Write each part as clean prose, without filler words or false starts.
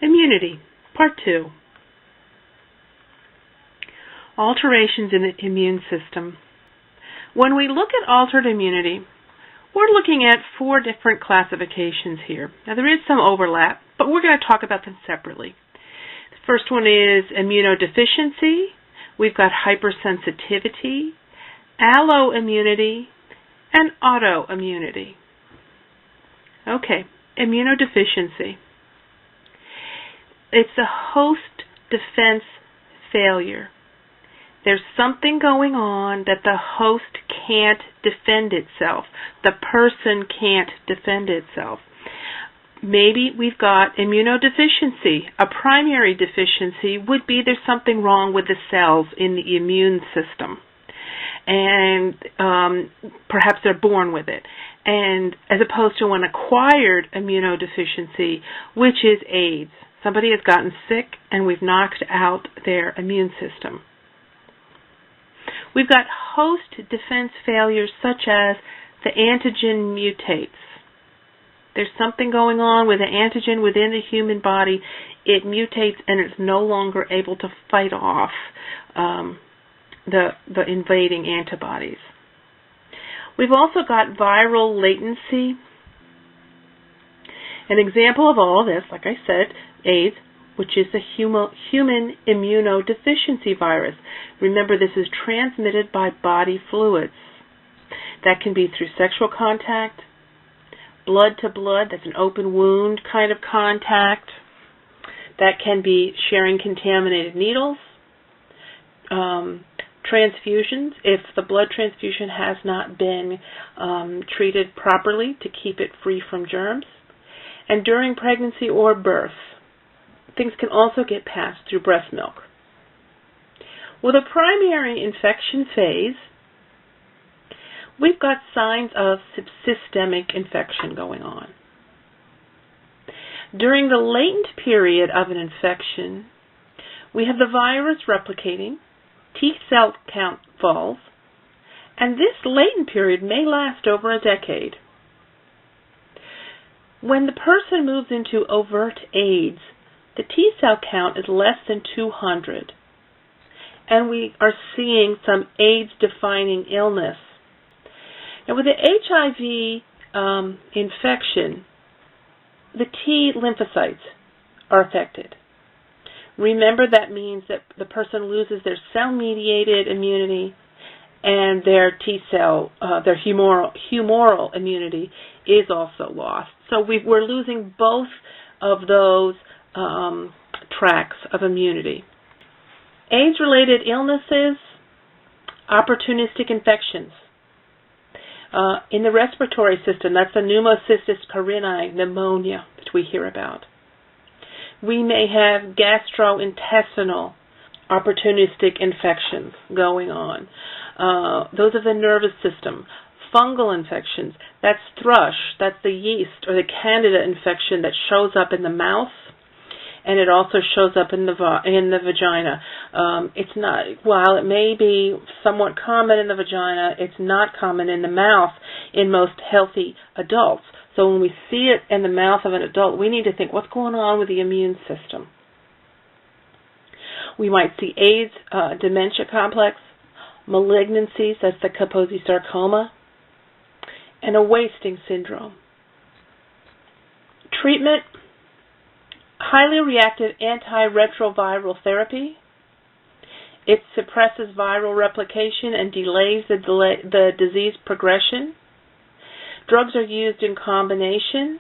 Immunity, Part 2. Alterations in the immune system. When we look at altered immunity, we're looking at 4 different classifications here. Now there is some overlap, but we're going to talk about them separately. The first one is immunodeficiency. We've got hypersensitivity, alloimmunity, and autoimmunity. Okay, immunodeficiency. It's a host defense failure. There's something going on that the host can't defend itself. The person can't defend itself. Maybe we've got immunodeficiency. A primary deficiency would be there's something wrong with the cells in the immune system. And perhaps they're born with it. And as opposed to an acquired immunodeficiency, which is AIDS. Somebody has gotten sick and we've knocked out their immune system. We've got host defense failures such as the antigen mutates. There's something going on with the antigen within the human body. It mutates and it's no longer able to fight off the invading antibodies. We've also got viral latency. An example of all of this, like I said, AIDS, which is the human immunodeficiency virus. Remember, this is transmitted by body fluids. That can be through sexual contact, blood to blood, that's an open wound kind of contact. That can be sharing contaminated needles, transfusions, if the blood transfusion has not been treated properly to keep it free from germs, and during pregnancy or birth. Things can also get passed through breast milk. With a primary infection phase, we've got signs of systemic infection going on. During the latent period of an infection, we have the virus replicating, T cell count falls, and this latent period may last over a decade. When the person moves into overt AIDS, the T cell count is less than 200, and we are seeing some AIDS-defining illness. Now, with the HIV infection, the T lymphocytes are affected. Remember, that means that the person loses their cell-mediated immunity, and their T cell, their humoral immunity, is also lost. So we're losing both of those tracks of immunity. AIDS-related illnesses, opportunistic infections. In the respiratory system, that's the pneumocystis carinii, pneumonia that we hear about. We may have gastrointestinal opportunistic infections going on. Those of the nervous system. Fungal infections, that's thrush, that's the yeast or the candida infection that shows up in the mouth, and it also shows up in the vagina. It's not, while it may be somewhat common in the vagina, it's not common in the mouth in most healthy adults. So when we see it in the mouth of an adult, we need to think, what's going on with the immune system? We might see AIDS, dementia complex, malignancies, that's the Kaposi sarcoma, and a wasting syndrome. Treatment, highly reactive antiretroviral therapy. It suppresses viral replication and delays the disease progression. Drugs are used in combination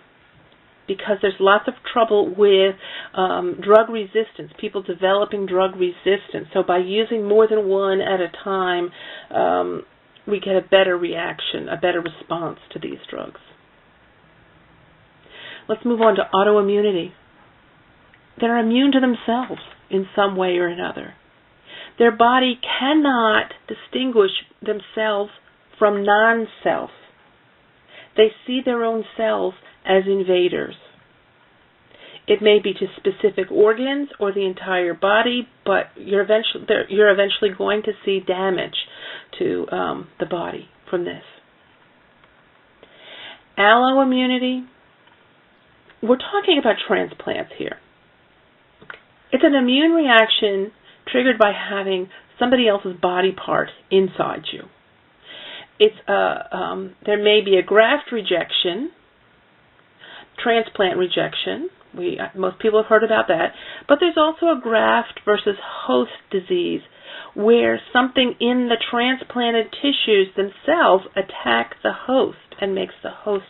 because there's lots of trouble with drug resistance, people developing drug resistance. So by using more than one at a time, we get a better reaction, a better response to these drugs. Let's move on to autoimmunity. They're immune to themselves in some way or another. Their body cannot distinguish themselves from non-self. They see their own cells as invaders. It may be to specific organs or the entire body, but you're eventually going to see damage to the body from this. Alloimmunity, we're talking about transplants here. It's an immune reaction triggered by having somebody else's body part inside you. There may be a graft rejection, transplant rejection. Most people have heard about that. But there's also a graft versus host disease, where something in the transplanted tissues themselves attack the host and makes the host